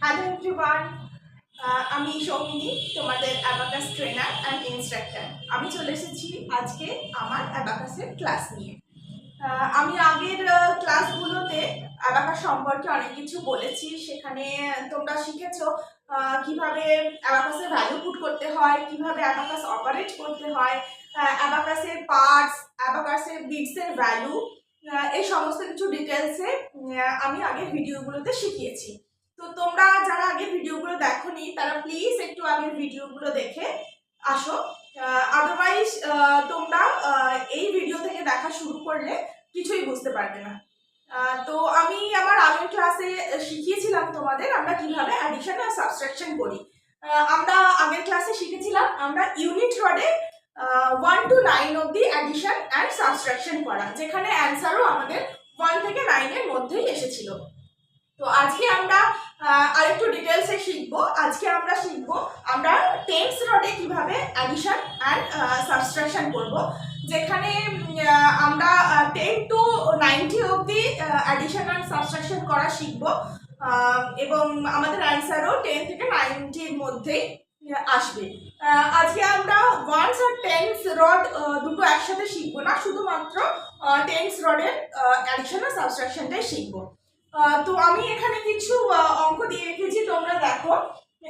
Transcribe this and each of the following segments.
Hello everyone, আমি সৌমিনী, তোমাদের abacus trainer and instructor. আমি চলে এসেছি আজকে আমার অ্যাবাকাসের ক্লাস নিয়ে। আমি আগের ক্লাসগুলোতে অ্যাবাকাস সম্পর্কে অনেক কিছু বলেছি। সেখানে তোমরা শিখেছো কিভাবে অ্যাবাকাসের ভ্যালু পুট করতে হয়, কিভাবে অ্যাবাকাস অপারেট করতে হয়, অ্যাবাকাসের পার্টস, অ্যাবাকাসের বিটসের ভ্যালু, এই সমস্ত কিছু ডিটেলসে আমি আগের ভিডিওগুলোতে শিখিয়েছি। তো তোমরা যারা আগের ভিডিওগুলো দেখোনি তারা প্লিজ একটু আগের ভিডিওগুলো দেখে আসো। আদারওয়াইজ তোমরা এই ভিডিও থেকে দেখা শুরু করলে কিছুই বুঝতে পারবে না। তো আমি আমার আগের ক্লাসে শিখিয়েছিলাম তোমাদের আমরা কিভাবে অ্যাডিশন আর সাবট্রাকশন করি। আমরা আগের ক্লাসে শিখেছিলাম আমরা ইউনিট রডে 1 to 9 অবধি অ্যাডিশন অ্যান্ড সাবট্রাকশন করা, যেখানে অ্যান্সারও আমাদের 1 থেকে 9 এর মধ্যেই এসেছিল। তো আজকে আমরা আরেকটু ডিটেলসে শিখবো। আজকে আমরা শিখবো আমরা টেন্স রডে কিভাবে অ্যাডিশন অ্যান্ড সাবট্রাকশন করব, যেখানে আমরা 10 to 90 অবধি অ্যাডিশন অ্যান্ড সাবট্রাকশন করা শিখবো, এবং আমাদের অ্যান্সারও 10 থেকে 90 এর মধ্যেই আসবে। আজকে আমরা ওয়ান্স আর টেন্স রড দুটো একসাথে শিখবো না, শুধুমাত্র টেন্স রডের অ্যাডিশন আর সাবট্রাকশনটাই শিখবো। তো আমি এখানে কিছু অঙ্ক দিয়ে রেখেছি, তোমরা দেখো।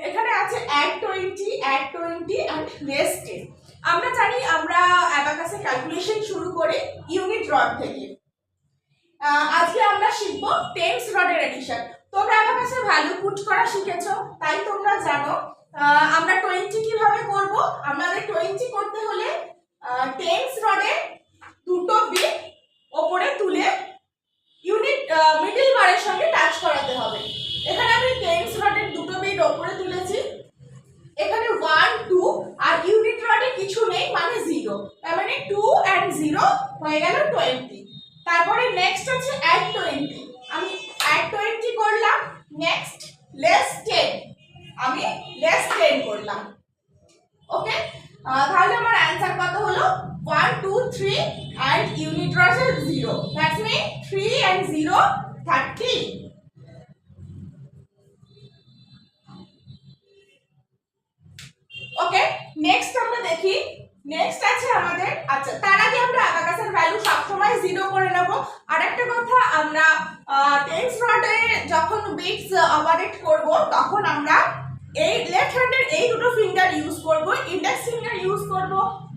এখানে আছে add 20 and less 10। আমরা জানি আমরা অ্যাবাকাসে ক্যালকুলেশন শুরু করি ইউনিট রড থেকে। আজকে আমরা শিখবো টেন্স রডের এডিশন। তোমরা অ্যাবাকাসে ভ্যালু পুট করা শিখেছো, তাই তোমরা জানো আমরা 20 কিভাবে করব। আমাদের 20 করতে হলে টেন্স রডে দুটো বিট ওপরে তুলে ইউনিট মিডল বারের সঙ্গে টাচ করাতে হবে। এখানে আমি টেন্স রডের দুটো বিট ওপরে তুলেছি, এখানে 1 2 আর ইউনিট রডে কিছু নেই মানে 0, তার মানে 2 and 0 হয়ে গেল 20। তারপরে নেক্সট আছে add 20, আমি add 20 করলাম। নেক্সট less 10, আমি less 10 করলাম। ওকে, তাহলে আমার অ্যানসার কত হলো 1 2 3 and unit rod is 0, that means 3 and 0 30। Okay, next আমরা দেখি। নেক্সট আছে আমাদের, আচ্ছা তার আগে আমরা অ্যাবাকাসের ভ্যালু সবসময় 0 করে নেব। আরেকটা কথা, আমরা টেন্স রডে যখন বিটস অপারেট করব তখন আমরা এই লেফট হ্যান্ডের এই দুটো ফিঙ্গার ইউজ করব, ইন্ডেক্স ফিঙ্গার ইউজ করব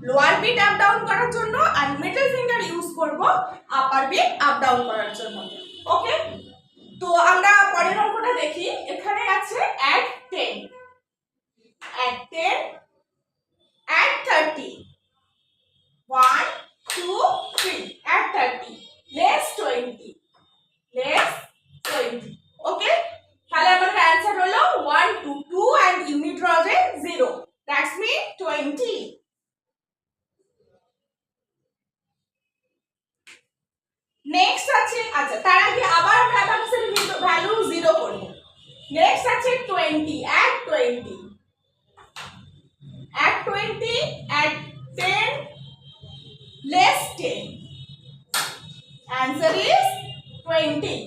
লোয়ার বিট আপ ডাউন করার জন্য, আর মিডল ফিঙ্গার ইউজ করব আপার বিট আপ ডাউন করার জন্য। ওকে, তো আমরা পরের অঙ্কটা দেখি। এখানে আছে add 10 add 30, 1 2 3 add 30 less 20 less 20। ওকে, তাহলে আমাদের অ্যানসার হলো 1 2 2 and unit rod is 0, that's mean 20। Next আছে, আচ্ছা তার আগে আবার আমরা অ্যাবাকাসের ভ্যালু 0 করব। নেক্সট আছে 20 add 20 add 10 less 10, answer is 20।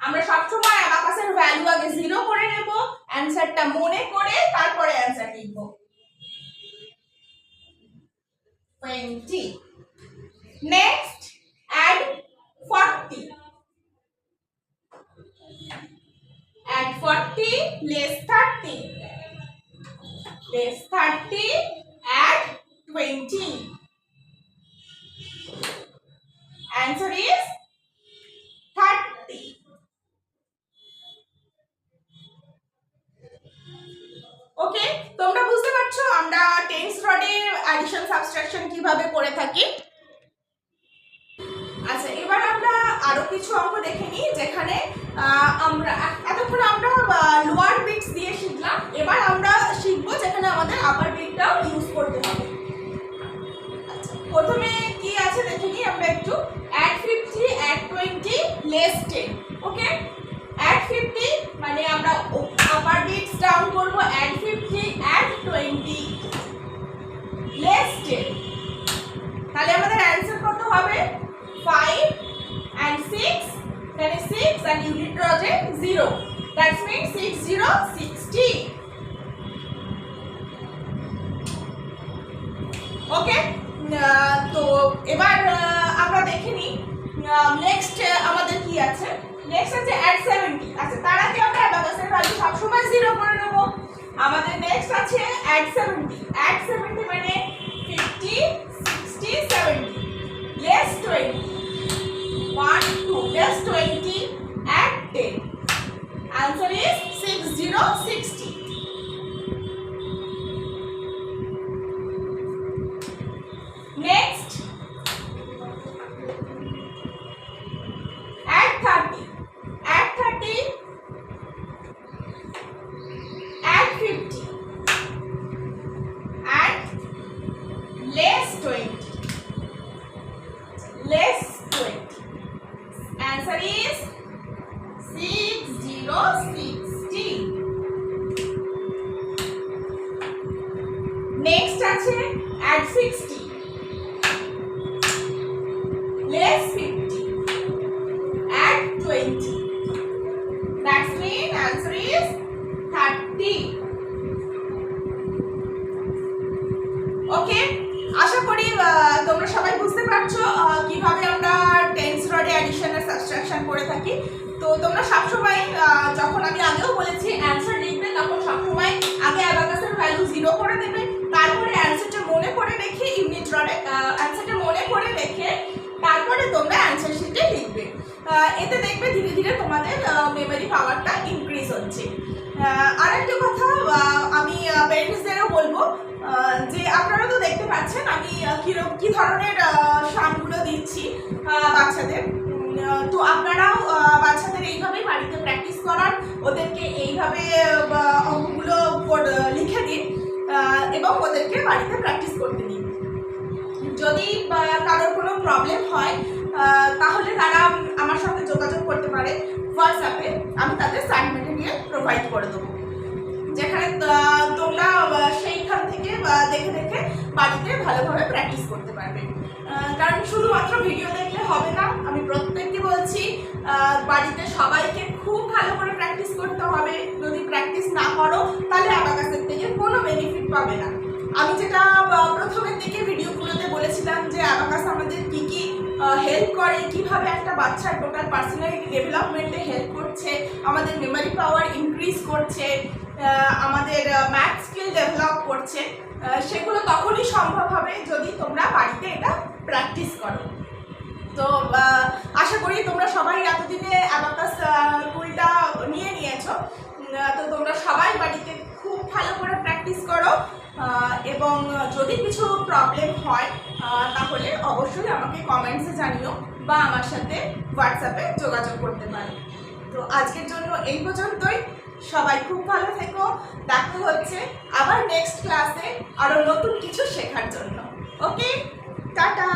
আমরা সবসময় অ্যাবাকাসের ভ্যালু আগে 0 করে নেব, অ্যানসারটা মনে করে তারপরে অ্যানসার লিখব 20। Next add 40 less 30 add 20, answer is 30। ওকে, তোমরা বুঝতে পারছো আমরা টেন্স রডে অ্যাডিশন সাবট্রাকশন কিভাবে করে থাকি। আচ্ছা, এবার আমরা আরো কিছু অঙ্ক দেখে নিই, যেখানে আমরা এতক্ষণ আমরা লোয়ার বিটস দিয়ে শিখলাম, এবার আমরা শিখবো যেখানে আমাদের আপার বিটটাও ইউজ করতে হবে। আচ্ছা, প্রথমে কি আছে দেখে নিই আমরা একটু। add 50 add 20 less 10। ওকে, add 50 মানে আমরা আপার বিটস ডাউন করব, add 50 add 20 less 10, তাহলে আমাদের অ্যানসার কত হবে 5 and 6, then 6 and unit rod is 0, that means 6 6060 ওকে। তো এবার আমরা দেখে নিই নেক্সট আমাদের কি আছে। নেক্সট আছে অ্যাড 70। আচ্ছা, তার আগে আমরা অ্যাবাকাসের ভ্যালু সবসময় 0 করে নেব। আমাদের নেক্সট আছে অ্যাড 70। অ্যাড 70 মানে 50 60 70 less 20 1 2 less 20 add 10. Answer is 6060. Next, add 30. Add 30. Add 50. Add less 20. Less 20. Answer is 6060. Next আছে add 60. Less 50. Add 20. That's mean answer is 30. Okay, আশা করি তোমরা সবাই বুঝতে পারছো কিভাবে আমরা টেন্স রডে অ্যাডিশন আর সাবট্রাকশন করে থাকি। তো তোমরা সবসময় যখন আমি আগেও বলেছি অ্যান্সার লিখবে, তখন সবসময় আগে অ্যাবাকাসের ভ্যালু 0 করে দেবে, তারপরে অ্যান্সারটা মনে করে রেখে ইউনিট রডে অ্যান্সারটা মনে করে রেখে তারপরে তোমরা অ্যান্সার শিটে লিখবে। এতে দেখবে ধীরে ধীরে তোমাদের মেমোরি পাওয়ারটা ইনক্রিজ হচ্ছে। আর একটা কথা আমি পেরেন্টসদেরও বলবো যে আপনারা তো দেখতে পাচ্ছেন আমি কি ধরনের সামগুলো দিচ্ছি বাচ্চাদের। তো আপনারাও বাচ্চাদের এইভাবেই বাড়িতে প্র্যাকটিস করান, ওদেরকে এইভাবে অঙ্কগুলো লিখে দিন এবং ওদেরকে বাড়িতে প্র্যাকটিস করতে দিন। যদি কারোর কোনো প্রবলেম হয় তাহলে তারা আমার সঙ্গে যোগাযোগ করতে পারে হোয়াটসঅ্যাপে, আমি তাদের স্টাডি মেটেরিয়াল প্রোভাইড করে দেবো, যেখানে তোমরা সেইখান থেকে দেখে দেখে বাড়িতে ভালোভাবে প্র্যাকটিস করতে পারবে। কারণ শুধুমাত্র ভিডিও দেখলে হবে না, আমি প্রত্যেককে বলছি বাড়িতে সবাইকে খুব ভালো করে প্র্যাকটিস করতে হবে। যদি প্র্যাকটিস না করো তাহলে অ্যাবাকাসের থেকে কোনো বেনিফিট পাবে না। আমি যেটা প্রথমের দিকে ভিডিওগুলোতে বলেছিলাম যে অ্যাবাকাস আমাদের কি কি হেল্প করে, কিভাবে একটা বাচ্চার টোটাল পার্সোনালিটি ডেভেলপমেন্টে হেল্প করছে, আমাদের মেমোরি পাওয়ার ইনক্রিজ করছে, আমাদের ম্যাথ স্কিল ডেভেলপ করছে, সেগুলো তখনই সম্ভব হবে যদি তোমরা বাড়িতে এটা প্র্যাকটিস করো। তো আশা করি তোমরা সবাই এতদিনে অ্যাবাকাস টুলটা নিয়ে নিয়েছো। তো তোমরা সবাই বাড়িতে খুব ভালো করে প্র্যাকটিস করো এবং যদি কিছু প্রবলেম হয় তাহলে অবশ্যই আমাকে কমেন্টসে জানিও বা আমার সাথে হোয়াটসঅ্যাপে যোগাযোগ করতে পারো। তো আজকের জন্য এই পর্যন্তই। সবাই খুব ভালো থেকো। দেখা হচ্ছে আবার নেক্সট ক্লাসে আরো নতুন কিছু শেখার জন্য। ওকে, টাটা।